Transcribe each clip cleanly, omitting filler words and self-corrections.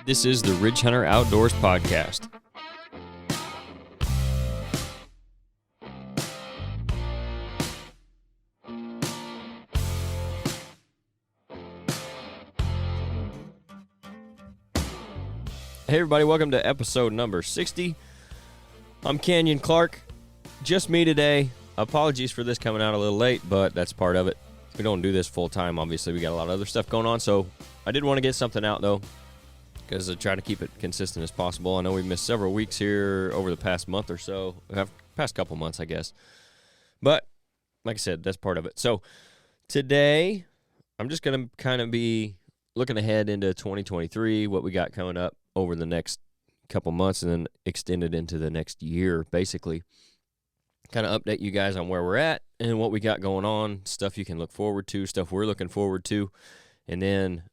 This is the Ridgehunter Outdoors podcast. Hey everybody, welcome to episode number 60. I'm Canyon Clark. Just me today. Apologies for this coming out a little late, but that's part of it. We don't do this full time, obviously. We got a lot of other stuff going on, so I did want to get something out though, because I try to keep it consistent as possible. I know we've missed several weeks here over the past month or so, past couple months, I guess. But like I said, that's part of it. So today, I'm just going to kind of be looking ahead into 2023, what we got coming up over the next couple months, and then extended into the next year, basically. Kind of update you guys on where we're at and what we got going on, stuff you can look forward to, stuff we're looking forward to. And then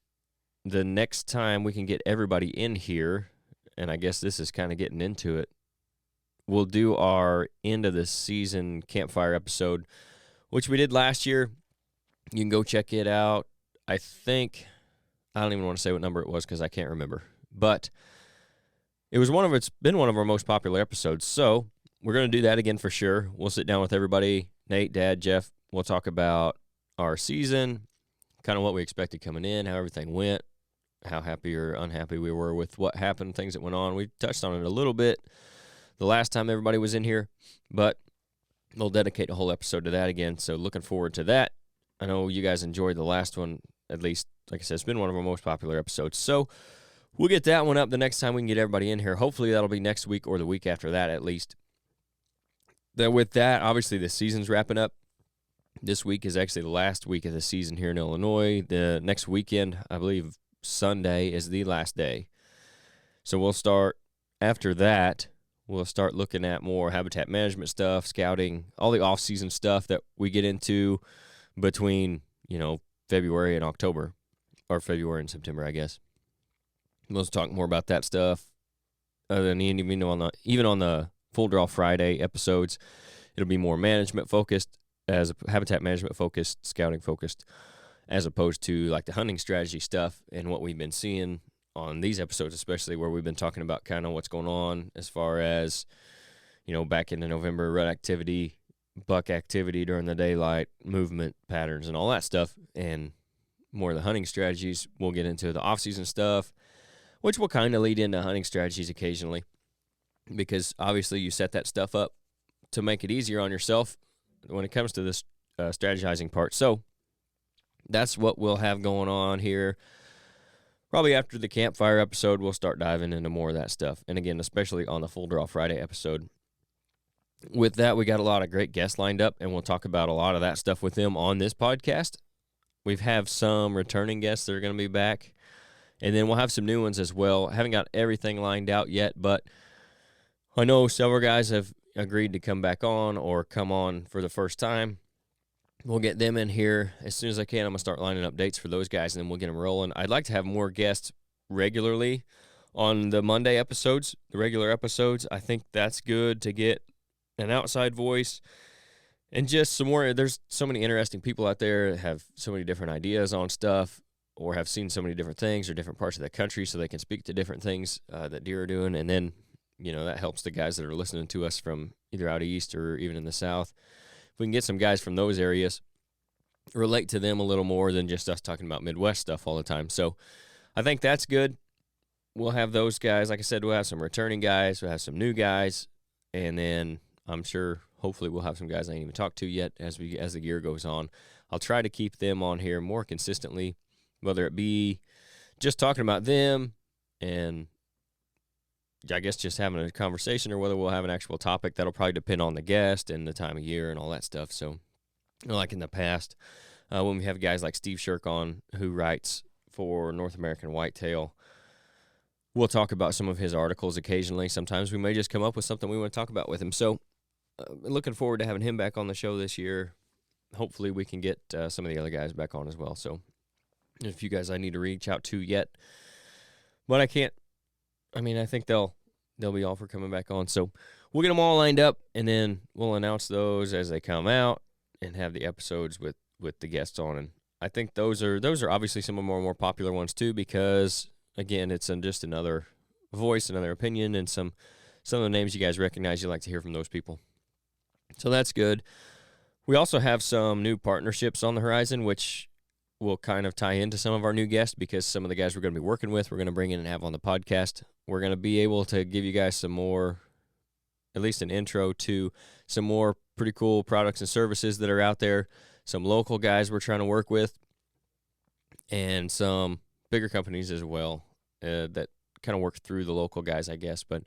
the next time we can get everybody in here, and I guess this is kind of getting into it, we'll do our end of the season campfire episode, which we did last year. You can go check it out. I don't even want to say what number it was because I can't remember. But it's been one of our most popular episodes. So we're going to do that again for sure. We'll sit down with everybody, Nate, Dad, Jeff. We'll talk about our season, kind of what we expected coming in, how everything went, how happy or unhappy we were with what happened, things that went on. We touched on it a little bit the last time everybody was in here, but we'll dedicate a whole episode to that again. So looking forward to that. I know you guys enjoyed the last one, at least, like I said, it's been one of our most popular episodes. So we'll get that one up the next time we can get everybody in here. Hopefully that'll be next week or the week after that at least. Then with that, obviously the season's wrapping up. This week is actually the last week of the season here in Illinois. The next weekend, I believe Sunday, is the last day. So we'll start, after that, we'll start looking at more habitat management stuff, scouting, all the off-season stuff that we get into between, February and October, or February and September, I guess. We'll talk more about that stuff. Even on the Full Draw Friday episodes, it'll be more management focused, as habitat management focused, scouting focused, as opposed to like the hunting strategy stuff and what we've been seeing on these episodes, especially where we've been talking about kind of what's going on as far as, back into November, rut activity, buck activity during the daylight, movement patterns, and all that stuff, and more of the hunting strategies. We'll get into the off-season stuff, which will kind of lead into hunting strategies occasionally, because obviously you set that stuff up to make it easier on yourself when it comes to this strategizing part. So that's what we'll have going on here. Probably after the campfire episode, we'll start diving into more of that stuff. And again, especially on the Full Draw Friday episode. With that, we got a lot of great guests lined up, and we'll talk about a lot of that stuff with them on this podcast. We have some returning guests that are going to be back, and then we'll have some new ones as well. Haven't got everything lined out yet, but I know several guys have agreed to come back on or come on for the first time. We'll get them in here as soon as I can. I'm going to start lining up dates for those guys, and then we'll get them rolling. I'd like to have more guests regularly on the Monday episodes, the regular episodes. I think that's good to get an outside voice and just some more. There's so many interesting people out there that have so many different ideas on stuff or have seen so many different things or different parts of the country, so they can speak to different things that deer are doing. And then, that helps the guys that are listening to us from either out east or even in the south. If we can get some guys from those areas, relate to them a little more than just us talking about Midwest stuff all the time. So I think that's good. We'll have those guys. Like I said, we'll have some returning guys. We'll have some new guys. And then I'm sure, hopefully, we'll have some guys I ain't even talked to yet as the year goes on. I'll try to keep them on here more consistently, whether it be just talking about them and I guess just having a conversation, or whether we'll have an actual topic. That'll probably depend on the guest and the time of year and all that stuff. So, like in the past, when we have guys like Steve Shirk on, who writes for North American Whitetail, we'll talk about some of his articles occasionally. Sometimes we may just come up with something we want to talk about with him. So, looking forward to having him back on the show this year. Hopefully we can get some of the other guys back on as well. So, there's a few guys I need to reach out to yet, but I can't. I think they'll be all for coming back on. So we'll get them all lined up, and then we'll announce those as they come out and have the episodes with the guests on. And I think those are obviously some of the more popular ones too, because again, it's just another voice, another opinion, and some of the names you guys recognize. You like to hear from those people, so that's good. We also have some new partnerships on the horizon, which will kind of tie into some of our new guests, because some of the guys we're going to be working with, we're going to bring in and have on the podcast. We're going to be able to give you guys some more, at least an intro to some more pretty cool products and services that are out there, some local guys we're trying to work with, and some bigger companies as well that kind of work through the local guys, I guess. But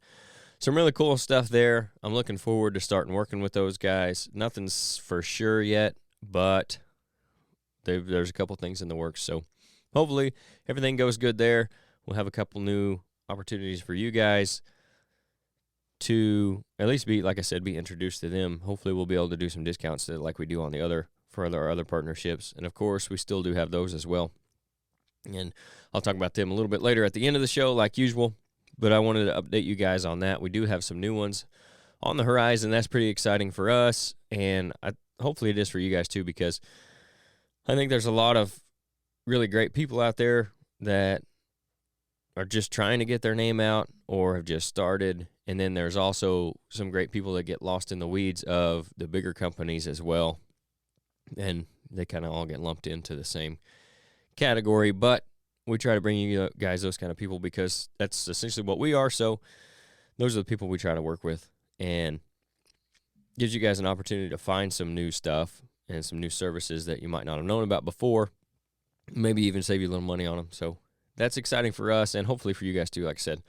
some really cool stuff there. I'm looking forward to starting working with those guys. Nothing's for sure yet, but there's a couple things in the works. So hopefully everything goes good there. We'll have a couple new opportunities for you guys to at least be, like I said, be introduced to them. Hopefully we'll be able to do some discounts like we do on for our other partnerships. And of course, we still do have those as well. And I'll talk about them a little bit later at the end of the show, like usual. But I wanted to update you guys on that. We do have some new ones on the horizon. That's pretty exciting for us, and hopefully it is for you guys too, because I think there's a lot of really great people out there that are just trying to get their name out or have just started. And then there's also some great people that get lost in the weeds of the bigger companies as well. And they kind of all get lumped into the same category. But we try to bring you guys those kind of people because that's essentially what we are. So those are the people we try to work with, and gives you guys an opportunity to find some new stuff and some new services that you might not have known about before, maybe even save you a little money on them. So that's exciting for us, and hopefully for you guys too, like I said.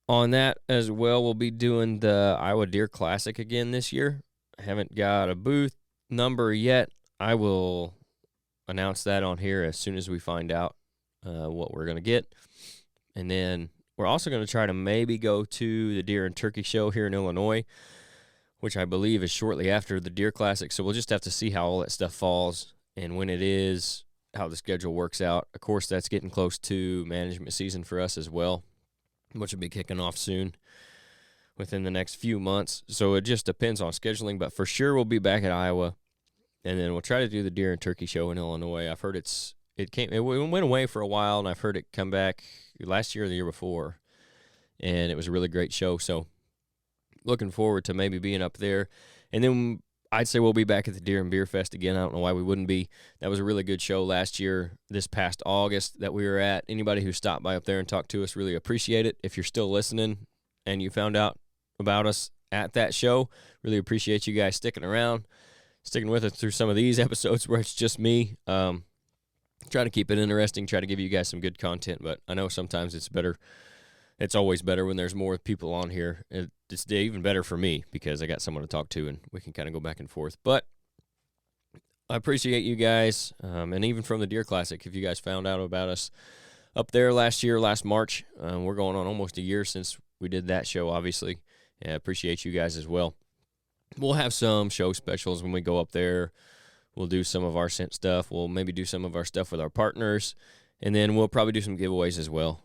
On that as well, we'll be doing the Iowa Deer Classic again this year. I haven't got a booth number yet. I will announce that on here as soon as we find out what we're going to get. And then we're also going to try to maybe go to the Deer and Turkey Show here in Illinois, which I believe is shortly after the Deer Classic. So we'll just have to see how all that stuff falls and when it is, how the schedule works out. Of course, that's getting close to management season for us as well, which will be kicking off soon within the next few months. So it just depends on scheduling, but for sure we'll be back at Iowa, and then we'll try to do the Deer and Turkey Show in Illinois. I've heard it went away for a while, and I've heard it come back last year or the year before, and it was a really great show. So looking forward to maybe being up there. And then I'd say we'll be back at the Deer and Beer Fest again. I don't know why we wouldn't be. That was a really good show last year, this past August, that we were at. Anybody who stopped by up there and talked to us, really appreciate it. If you're still listening and you found out about us at that show, really appreciate you guys sticking around, sticking with us through some of these episodes where it's just me. Try to keep it interesting, try to give you guys some good content, but I know sometimes it's better. It's always better when there's more people on here. It's even better for me because I got someone to talk to and we can kind of go back and forth. But I appreciate you guys, and even from the Deer Classic, if you guys found out about us up there last March, we're going on almost a year since we did that show, obviously. And I appreciate you guys as well. We'll have some show specials when we go up there. We'll do some of our scent stuff. We'll maybe do some of our stuff with our partners, and then we'll probably do some giveaways as well.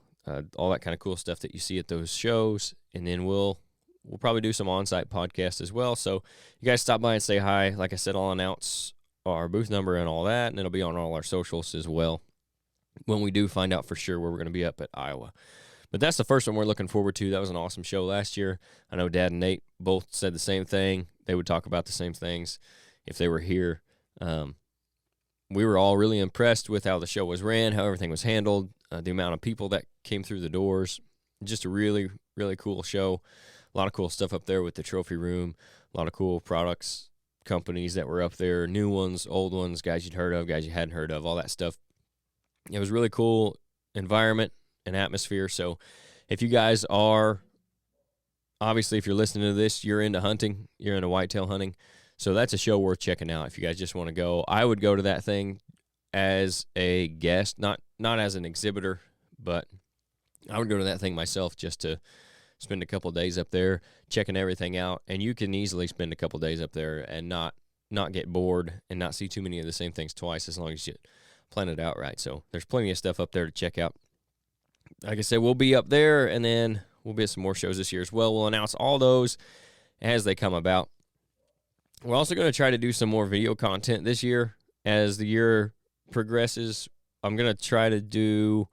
All that kind of cool stuff that you see at those shows, and then we'll probably do some on-site podcasts as well. So you guys stop by and say hi. Like I said, I'll announce our booth number and all that, and it'll be on all our socials as well when we do find out for sure where we're going to be up at Iowa. But that's the first one we're looking forward to. That was an awesome show last year. I know Dad and Nate both said the same thing. They would talk about the same things if they were here. We were all really impressed with how the show was ran, how everything was handled, the amount of people that came through the doors. Just a really, really cool show. A lot of cool stuff up there with the trophy room. A lot of cool products, companies that were up there, new ones, old ones, guys you'd heard of, guys you hadn't heard of, all that stuff. It was a really cool environment and atmosphere. So if you guys are, obviously if you're listening to this, you're into hunting, you're into whitetail hunting, so that's a show worth checking out if you guys just want to go. I would go to that thing as a guest, not as an exhibitor, but I would go to that thing myself just to spend a couple of days up there checking everything out. And you can easily spend a couple of days up there and not get bored and not see too many of the same things twice as long as you plan it out right. So there's plenty of stuff up there to check out. Like I said, we'll be up there, and then we'll be at some more shows this year as well. We'll announce all those as they come about. We're also going to try to do some more video content this year. as the year progresses, I'm going to try to do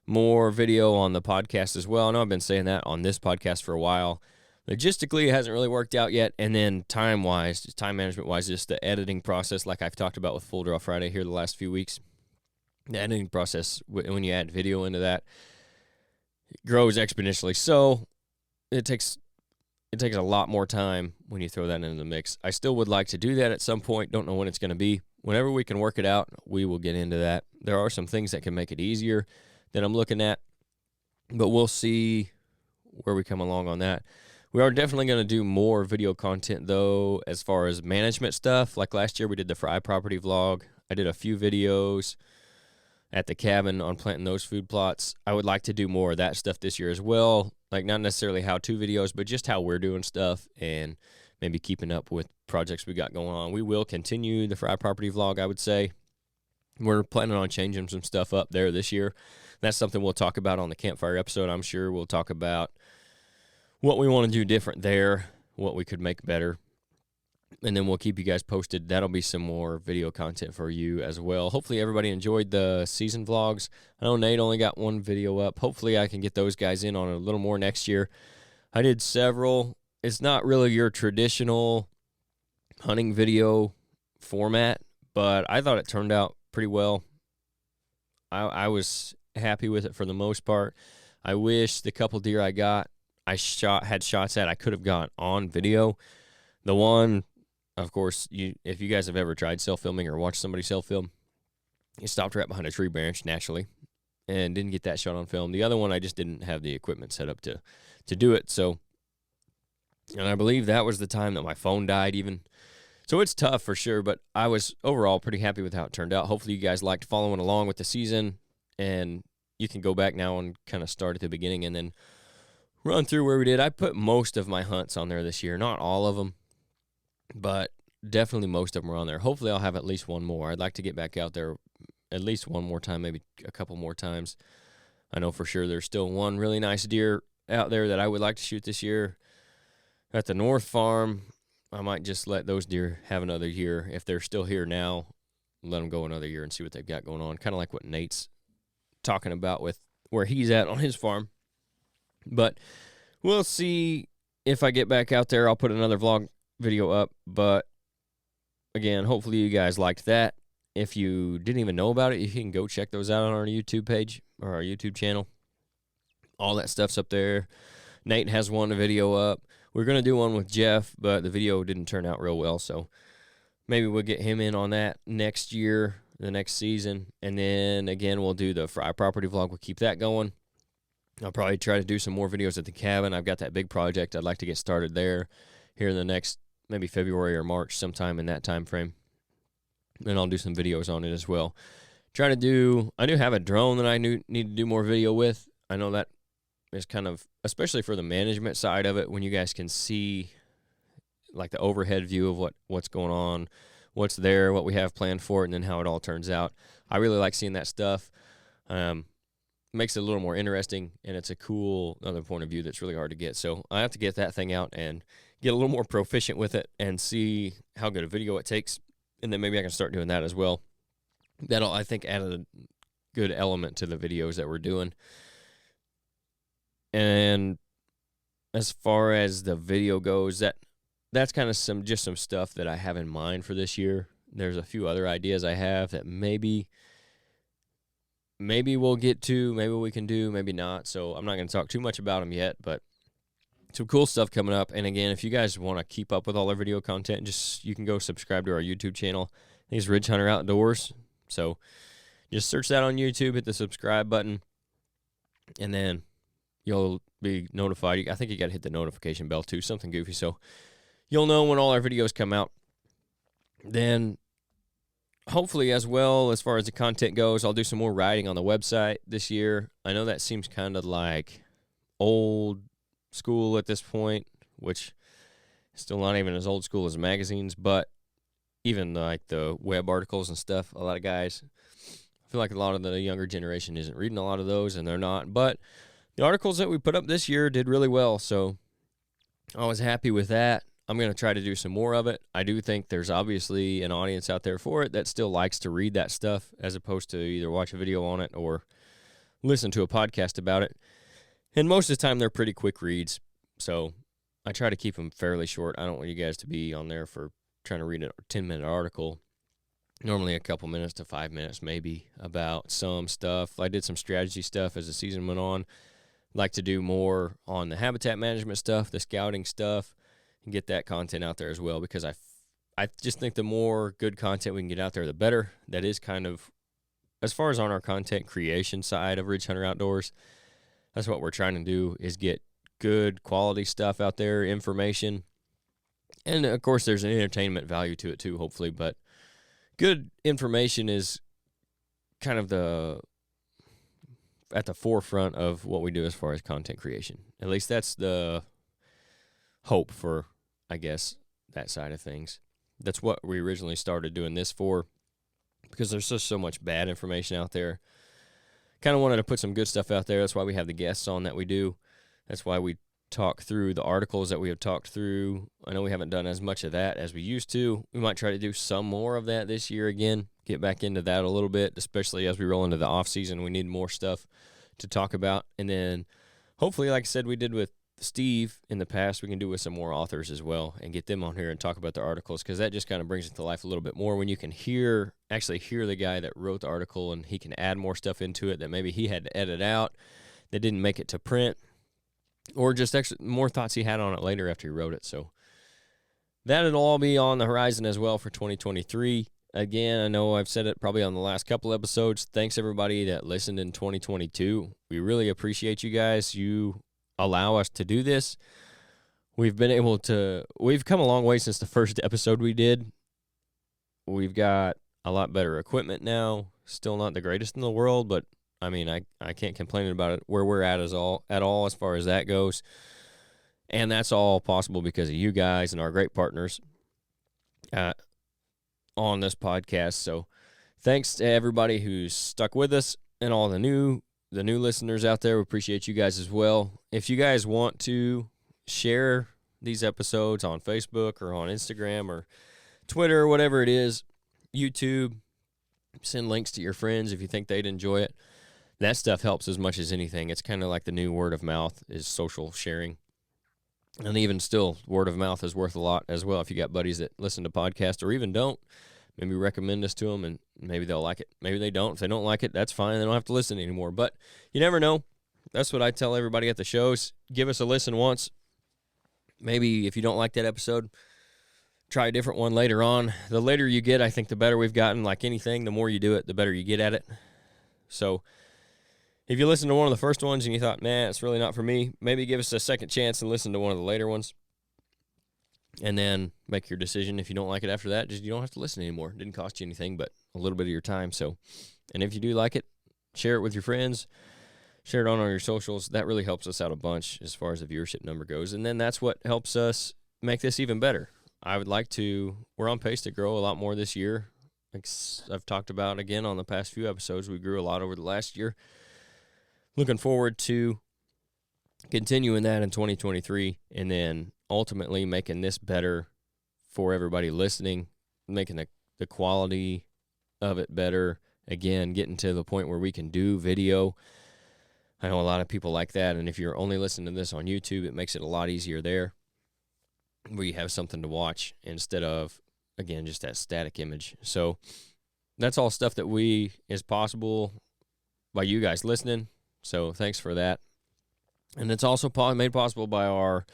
more video on the podcast as well. I know I've been saying that on this podcast for a while. Logistically, it hasn't really worked out yet. And then time-wise, time management-wise, just the editing process, like I've talked about with Full Draw Friday here the last few weeks. The editing process, when you add video into that, it grows exponentially. So it takes a lot more time when you throw that into the mix. I still would like to do that at some point. Don't know when it's going to be. Whenever we can work it out, we will get into that. There are some things that can make it easier that I'm looking at, but we'll see where we come along on that. We are definitely going to do more video content, though, as far as management stuff. Like last year, we did the Fry Property vlog. I did a few videos at the cabin on planting those food plots. I would like to do more of that stuff this year as well. Like not necessarily how-to videos, but just how we're doing stuff and maybe keeping up with projects we got going on. We will continue the Fry Property vlog, I would say. We're planning on changing some stuff up there this year. That's something we'll talk about on the campfire episode. I'm sure we'll talk about what we want to do different there, what we could make better, and then we'll keep you guys posted. That'll be some more video content for you as well. Hopefully everybody enjoyed the season vlogs. I know Nate only got one video up. Hopefully I can get those guys in on a little more next year. I did several. It's not really your traditional hunting video format, but I thought it turned out pretty well. I was happy with it for the most part. I wish the couple deer I got, had shots at, I could have got on video. The one, of course, if you guys have ever tried self-filming or watched somebody self-film, you stopped right behind a tree branch naturally and didn't get that shot on film. The other one, I just didn't have the equipment set up to do it. So, and I believe that was the time that my phone died even. So it's tough for sure, but I was overall pretty happy with how it turned out. Hopefully you guys liked following along with the season, and you can go back now and kind of start at the beginning and then run through where we did. I put most of my hunts on there this year, not all of them, but definitely most of them are on there. Hopefully I'll have at least one more. I'd like to get back out there at least one more time, maybe a couple more times. I know for sure there's still one really nice deer out there that I would like to shoot this year at the North Farm. I might just let those deer have another year. If they're still here now, let them go another year and see what they've got going on. Kind of like what Nate's talking about with where he's at on his farm. But we'll see if I get back out there. I'll put another vlog video up. But again, hopefully you guys liked that. If you didn't even know about it, you can go check those out on our YouTube page or our YouTube channel. All that stuff's up there. Nate has one video up. We're going to do one with Jeff, but the video didn't turn out real well, so maybe we'll get him in on that next year, the next season. And then, again, we'll do the Fry Property vlog. We'll keep that going. I'll probably try to do some more videos at the cabin. I've got that big project I'd like to get started there here in the next maybe February or March, sometime in that time frame. And I'll do some videos on it as well. I do have a drone that I need to do more video with. I know that is kind of, especially for the management side of it, when you guys can see like the overhead view of what's going on, what's there, what we have planned for it, and then how it all turns out. I really like seeing that stuff. Makes it a little more interesting, and it's a cool other point of view that's really hard to get. So I have to get that thing out and get a little more proficient with it and see how good a video it takes, and then maybe I can start doing that as well. That'll, I think, add a good element to the videos that we're doing. And as far as the video goes, that's kind of some stuff that I have in mind for this year. There's a few other ideas I have that maybe we'll get to, maybe we can do, maybe not. So I'm not going to talk too much about them yet, but some cool stuff coming up. And again, if you guys want to keep up with all our video content, you can go subscribe to our YouTube channel. I think it's Ridgehunteroutdoors. So just search that on YouTube, hit the subscribe button, and then you'll be notified. I think you got to hit the notification bell too, something goofy, so you'll know when all our videos come out. Then hopefully as well, as far as the content goes, I'll do some more writing on the website this year. I know that seems kind of like old school at this point, which is still not even as old school as magazines, but even like the web articles and stuff, a lot of guys, I feel like a lot of the younger generation isn't reading a lot of those, and they're not, but the articles that we put up this year did really well, so I was happy with that. I'm going to try to do some more of it. I do think there's obviously an audience out there for it that still likes to read that stuff as opposed to either watch a video on it or listen to a podcast about it. And most of the time, they're pretty quick reads. So I try to keep them fairly short. I don't want you guys to be on there for trying to read a 10-minute article. Normally a couple minutes to 5 minutes maybe about some stuff. I did some strategy stuff as the season went on. Like to do more on the habitat management stuff, the scouting stuff, and get that content out there as well, because I just think the more good content we can get out there, the better. That is kind of, as far as on our content creation side of Ridge Hunter Outdoors, that's what we're trying to do, is get good quality stuff out there, information. And, of course, there's an entertainment value to it too, hopefully. But good information is kind of at the forefront of what we do as far as content creation. At least that's the hope for, I guess, that side of things. That's what we originally started doing this for, because there's just so much bad information out there. Kind of wanted to put some good stuff out there. That's why we have the guests on that we do. That's why we talk through the articles that we have talked through. I know we haven't done as much of that as we used to. We might try to do some more of that this year again, get back into that a little bit, especially as we roll into the off season. We need more stuff to talk about. And then hopefully, like I said, we did with Steve in the past, we can do with some more authors as well and get them on here and talk about their articles, because that just kind of brings it to life a little bit more when you can actually hear the guy that wrote the article, and he can add more stuff into it that maybe he had to edit out that didn't make it to print, or just extra more thoughts he had on it later after he wrote it. So that'll all be on the horizon as well for 2023. Again, I know I've said it probably on the last couple episodes. Thanks, everybody that listened in 2022. We really appreciate you guys. You allow us to do this. We've come a long way since the first episode we did. We've got a lot better equipment now. Still not the greatest in the world, but I mean, I can't complain about it where we're at at all as far as that goes. And that's all possible because of you guys and our great partners on this podcast. So thanks to everybody who's stuck with us and all the new listeners out there. We appreciate you guys as well. If you guys want to share these episodes on Facebook or on Instagram or Twitter or whatever it is, YouTube, send links to your friends if you think they'd enjoy it. That stuff helps as much as anything. It's kind of like the new word of mouth is social sharing. And even still, word of mouth is worth a lot as well. If you got buddies that listen to podcasts or even don't, maybe recommend us to them, and maybe they'll like it. Maybe they don't. If they don't like it, that's fine. They don't have to listen anymore. But you never know. That's what I tell everybody at the shows. Give us a listen once. Maybe if you don't like that episode, try a different one later on. The later you get, I think the better we've gotten. Like anything, the more you do it, the better you get at it. So if you listen to one of the first ones and you thought, man, it's really not for me, maybe give us a second chance and listen to one of the later ones. And then make your decision. If you don't like it after that, you don't have to listen anymore. It didn't cost you anything but a little bit of your time. So, and if you do like it, share it with your friends. Share it on your socials. That really helps us out a bunch as far as the viewership number goes. And then that's what helps us make this even better. We're on pace to grow a lot more this year. Like I've talked about again on the past few episodes, we grew a lot over the last year. Looking forward to continuing that in 2023, and then ultimately making this better for everybody listening, making the quality of it better. Again, getting to the point where we can do video. I know a lot of people like that, and if you're only listening to this on YouTube, it makes it a lot easier there, where you have something to watch instead of, again, just that static image. So that's all stuff that is possible by you guys listening. So thanks for that. And it's also made possible by our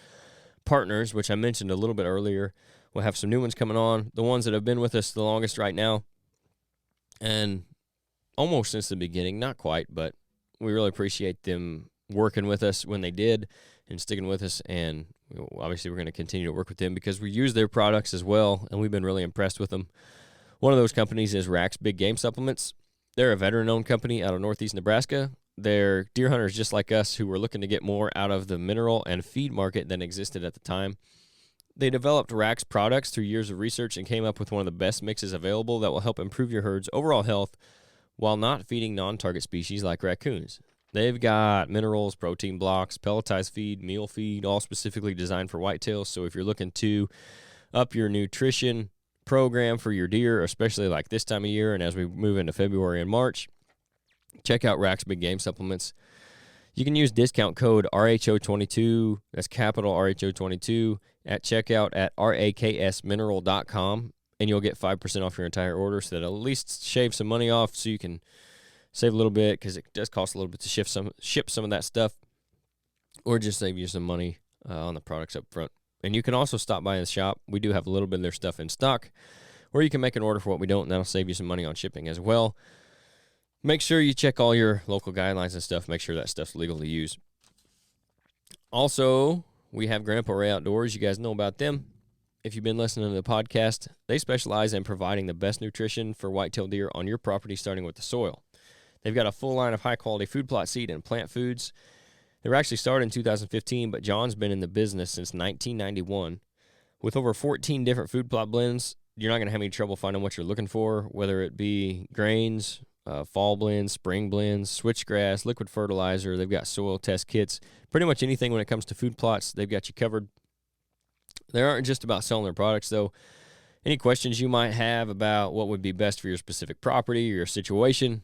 partners, which I mentioned a little bit earlier. We'll have some new ones coming on, the ones that have been with us the longest right now, and almost since the beginning, not quite, but we really appreciate them working with us when they did and sticking with us. And obviously we're going to continue to work with them because we use their products as well, and we've been really impressed with them. One of those companies is RHO Big Game Supplements. They're a veteran-owned company out of Northeast Nebraska. They're deer hunters just like us who were looking to get more out of the mineral and feed market than existed at the time. They developed RHO products through years of research and came up with one of the best mixes available that will help improve your herd's overall health while not feeding non-target species like raccoons. They've got minerals, protein blocks, pelletized feed, meal feed, all specifically designed for whitetails. So if you're looking to up your nutrition program for your deer, especially like this time of year and as we move into February and March, check out RHO's Big Game Supplements. You can use discount code RHO22, that's capital RHO22, at checkout at raksmineral.com, and you'll get 5% off your entire order, so that'll at least shave some money off so you can save a little bit, because it does cost a little bit to ship some of that stuff, or just save you some money on the products up front. And you can also stop by the shop. We do have a little bit of their stuff in stock, or you can make an order for what we don't, and that'll save you some money on shipping as well. Make sure you check all your local guidelines and stuff. Make sure that stuff's legal to use. Also, we have Grandpa Ray Outdoors. You guys know about them. If you've been listening to the podcast, they specialize in providing the best nutrition for whitetail deer on your property, starting with the soil. They've got a full line of high-quality food plot seed and plant foods. They were actually started in 2015, but John's been in the business since 1991. With over 14 different food plot blends, you're not going to have any trouble finding what you're looking for, whether it be grains, fall blends, spring blends, switchgrass, liquid fertilizer. They've got soil test kits. Pretty much anything when it comes to food plots, they've got you covered. They aren't just about selling their products, though. Any questions you might have about what would be best for your specific property or your situation,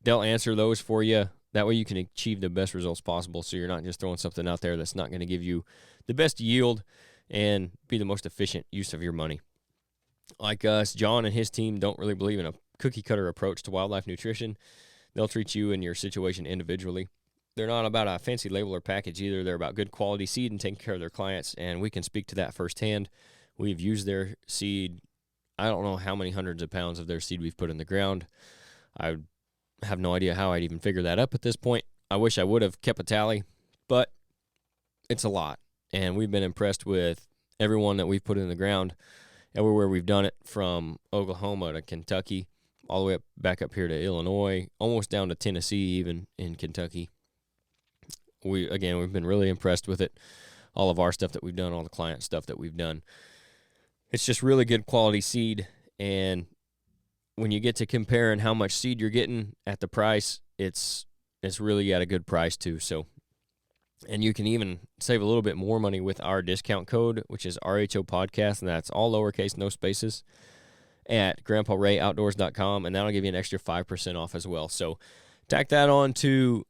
they'll answer those for you. That way you can achieve the best results possible, so you're not just throwing something out there that's not going to give you the best yield and be the most efficient use of your money. Like us, John and his team don't really believe in a cookie-cutter approach to wildlife nutrition. They'll treat you and your situation individually. They're not about a fancy label or package either. They're about good quality seed and taking care of their clients, and we can speak to that firsthand. We've used their seed. I don't know how many hundreds of pounds of their seed we've put in the ground. I have no idea how I'd even figure that up at this point. I wish I would have kept a tally, but it's a lot, and we've been impressed with everyone that we've put in the ground everywhere we've done it, from Oklahoma to Kentucky, all the way up back up here to Illinois, almost down to Tennessee, even in Kentucky. We've been really impressed with it. All of our stuff that we've done, all the client stuff that we've done. It's just really good quality seed, and when you get to comparing how much seed you're getting at the price, it's really at a good price too. So, and you can even save a little bit more money with our discount code, which is RHO Podcast, and that's all lowercase, no spaces, at grandparrayoutdoors.com, and that'll give you an extra 5% off as well. So tack that on to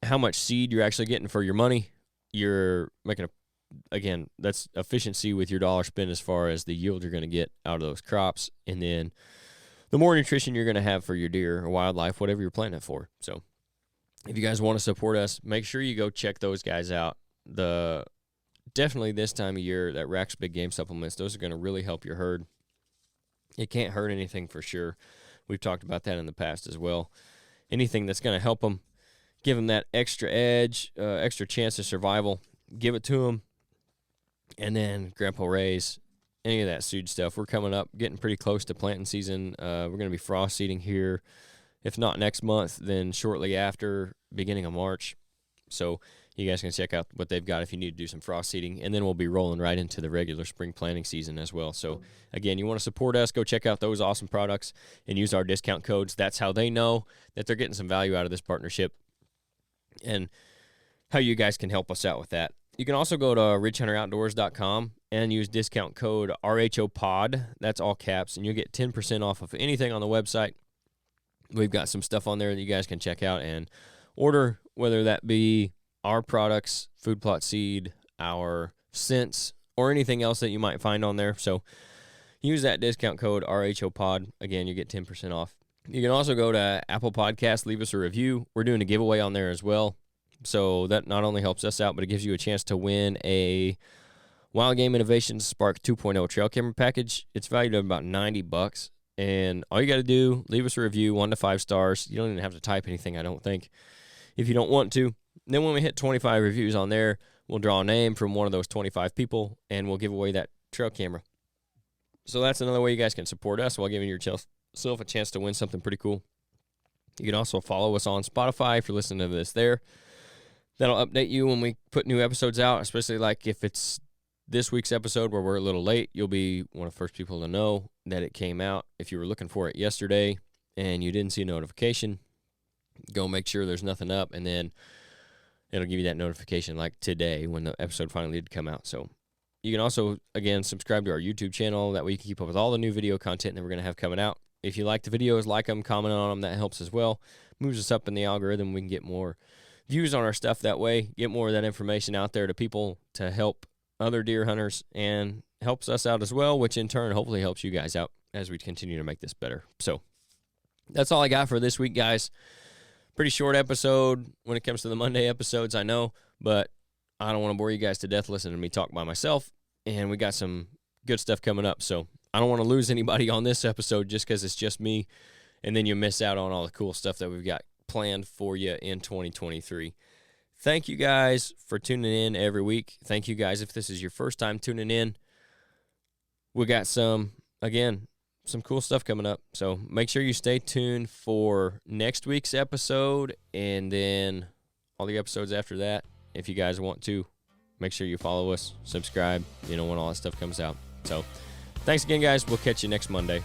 how much seed you're actually getting for your money. You're making that's efficiency with your dollar spent as far as the yield you're going to get out of those crops, and then the more nutrition you're going to have for your deer or wildlife, whatever you're planting it for. So if you guys want to support us, make sure you go check those guys out. Definitely this time of year, that RHO's Big Game Supplements, those are going to really help your herd. It can't hurt anything for sure. We've talked about that in the past as well. Anything that's going to help them, give them that extra edge, extra chance of survival, give it to them. And then Grandpa Ray's, any of that seed stuff. We're coming up, getting pretty close to planting season. We're going to be frost seeding here, if not next month, then shortly after, beginning of March. So you guys can check out what they've got if you need to do some frost seeding, and then we'll be rolling right into the regular spring planting season as well. So again, you want to support us, go check out those awesome products and use our discount codes. That's how they know that they're getting some value out of this partnership, and how you guys can help us out with that. You can also go to ridgehunteroutdoors.com and use discount code RHOPOD. That's all caps, and you'll get 10% off of anything on the website. We've got some stuff on there that you guys can check out and order, whether that be our products, food plot seed, our scents, or anything else that you might find on there. So use that discount code RHOPOD. Again, you get 10% off. You can also go to Apple Podcasts, leave us a review. We're doing a giveaway on there as well. So that not only helps us out, but it gives you a chance to win a Wild Game Innovations Spark 2.0 trail camera package. It's valued at about $90. And all you got to do, leave us a review, 1 to 5 stars. You don't even have to type anything, I don't think, if you don't want to. Then when we hit 25 reviews on there, we'll draw a name from one of those 25 people, and we'll give away that trail camera. So that's another way you guys can support us while giving yourself a chance to win something pretty cool. You can also follow us on Spotify if you're listening to this there. That'll update you when we put new episodes out, especially like if it's this week's episode where we're a little late. You'll be one of the first people to know that it came out. If you were looking for it yesterday and you didn't see a notification, go make sure there's nothing up, and then it'll give you that notification like today when the episode finally did come out. So you can also, again, subscribe to our YouTube channel. That way you can keep up with all the new video content that we're going to have coming out. If you like the videos, like them, comment on them. That helps as well. Moves us up in the algorithm. We can get more views on our stuff that way, get more of that information out there to people to help other deer hunters, and helps us out as well, which in turn hopefully helps you guys out as we continue to make this better. So that's all I got for this week, guys. Pretty short episode when it comes to the Monday episodes, I know, but I don't want to bore you guys to death listening to me talk by myself, and we got some good stuff coming up. So I don't want to lose anybody on this episode just because it's just me, and then you miss out on all the cool stuff that we've got planned for you in 2023. Thank you guys for tuning in every week. Thank you guys if this is your first time tuning in. We got some cool stuff coming up. So make sure you stay tuned for next week's episode and then all the episodes after that. If you guys want to, make sure you follow us, subscribe, when all that stuff comes out. So thanks again, guys. We'll catch you next Monday.